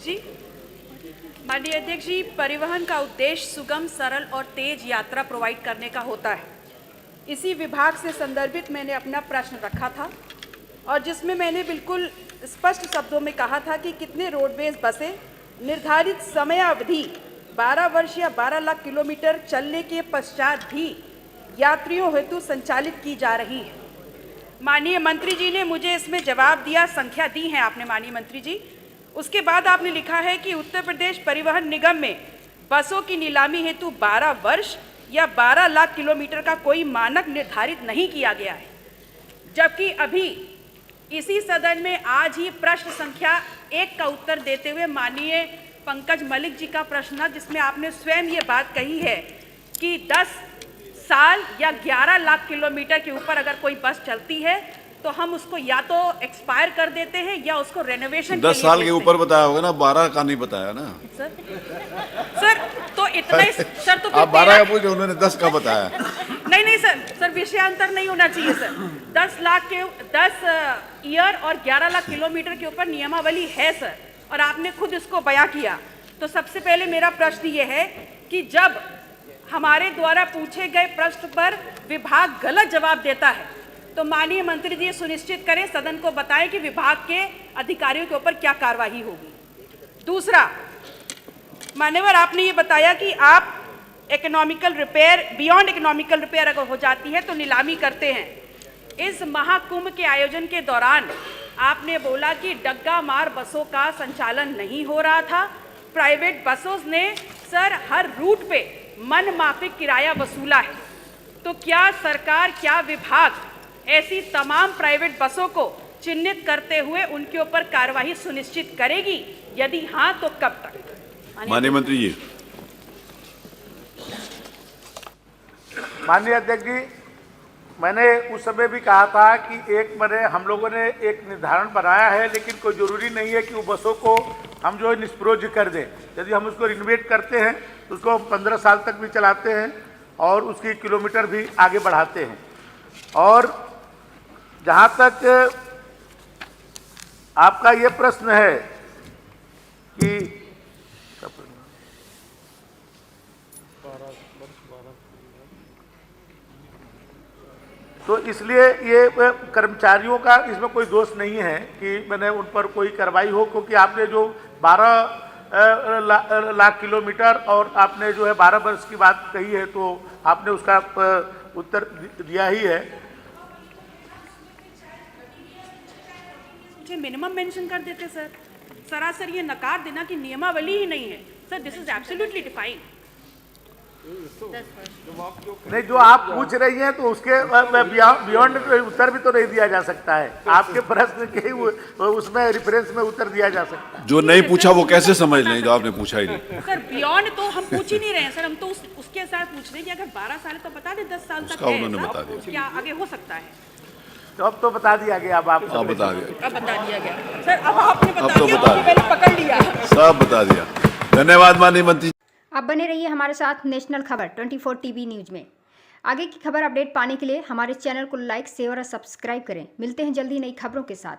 जी, माननीय अध्यक्ष जी, परिवहन का उद्देश्य सुगम, सरल और तेज यात्रा प्रोवाइड करने का होता है। इसी विभाग से संदर्भित मैंने अपना प्रश्न रखा था और जिसमें मैंने बिल्कुल स्पष्ट शब्दों में कहा था कि कितने रोडवेज बसें निर्धारित समयावधि 12 वर्ष या 12 लाख किलोमीटर चलने के पश्चात भी यात्रियों हेतु संचालित की जा रही है। माननीय मंत्री जी ने मुझे इसमें जवाब दिया, संख्या दी है आपने माननीय मंत्री जी। उसके बाद आपने लिखा है कि उत्तर प्रदेश परिवहन निगम में बसों की नीलामी हेतु 12 वर्ष या 12 लाख किलोमीटर का कोई मानक निर्धारित नहीं किया गया है। जबकि अभी इसी सदन में आज ही प्रश्न संख्या 1 का उत्तर देते हुए माननीय पंकज मलिक जी का प्रश्न, जिसमें आपने स्वयं ये बात कही है कि 10 साल या 11 लाख किलोमीटर के ऊपर अगर कोई बस चलती है तो हम उसको या तो एक्सपायर कर देते हैं या उसको रेनोवेशन 10 साल के ऊपर बताया होगा ना, 12 का नहीं बताया ना सर तो इतना ही सर, तो आप 12 का पूछे, उन्होंने 10 का बताया। नहीं सर विषयांतर नहीं होना चाहिए सर। 10 ईयर और 11 लाख किलोमीटर के ऊपर नियमावली है सर, और आपने खुद इसको बयां किया। तो सबसे पहले मेरा प्रश्न ये है कि जब हमारे द्वारा पूछे गए प्रश्न पर विभाग गलत जवाब देता है तो माननीय मंत्री जी सुनिश्चित करें, सदन को बताएं कि विभाग के अधिकारियों के ऊपर क्या कार्रवाई होगी। दूसरा, मान्यवर आपने ये बताया कि आप economical repair, beyond economical repair अगर हो जाती है तो नीलामी करते हैं। इस महाकुंभ के आयोजन के दौरान आपने बोला कि डग्गा मार बसों का संचालन नहीं हो रहा था। प्राइवेट बसों ने सर हर रूट पे मनमाफिक किराया वसूला है। तो क्या सरकार, क्या विभाग ऐसी तमाम प्राइवेट बसों को चिन्हित करते हुए उनके ऊपर कार्रवाई सुनिश्चित करेगी? यदि हाँ तो कब तक? माननीय मंत्री जी। माननीय अध्यक्ष जी, मैंने उस समय भी कहा था कि हम लोगों ने एक निर्धारण बनाया है, लेकिन कोई जरूरी नहीं है कि वो बसों को हम जो है निष्प्रयोज्य कर दें। यदि हम उसको रिनोवेट करते हैं तो उसको 15 साल तक भी चलाते हैं और उसकी किलोमीटर भी आगे बढ़ाते हैं। और जहाँ तक आपका ये प्रश्न है कि तो इसलिए ये कर्मचारियों का इसमें कोई दोष नहीं है कि मैंने उन पर कोई कार्रवाई हो, क्योंकि आपने जो 12 लाख किलोमीटर और आपने जो है 12 वर्ष की बात कही है तो आपने उसका उत्तर दिया ही है। मिनिमम मेंशन कर देते सर, सरासर ये नकार देना कि नियमावली ही नहीं है sir. This is absolutely defined. नहीं, जो आप पूछ रही हैं तो उसके बियॉन्ड उत्तर भी तो नहीं दिया जा सकता है। आपके प्रश्न के उसमें रेफरेंस में उत्तर दिया जा सकता है। जो नहीं पूछा वो कैसे समझ लें जो आपने पूछा ही नहीं? सर बियॉन्ड तो हम पूछ ही नहीं रहे हैं सर, हम तो उसके साथ पूछ रहे हैं कि अगर 12 साल तो बता दे, 10 साल तक है, उन्होंने बता दिया, क्या आगे हो सकता है? तो अब तो बता दिया गया। अब आप बता दिया, अब बता दिया गया सर। अब आपने अब तो बता दिया, मैंने पकड़ लिया, सब बता दिया। धन्यवाद माननीय मंत्री। आप बने रहिए हमारे साथ नेशनल खबर 24 टीवी न्यूज़ में। आगे की खबर अपडेट पाने के लिए हमारे चैनल को लाइक, शेयर और सब्सक्राइब करें। मिलते हैं जल्दी नई खबरों के साथ।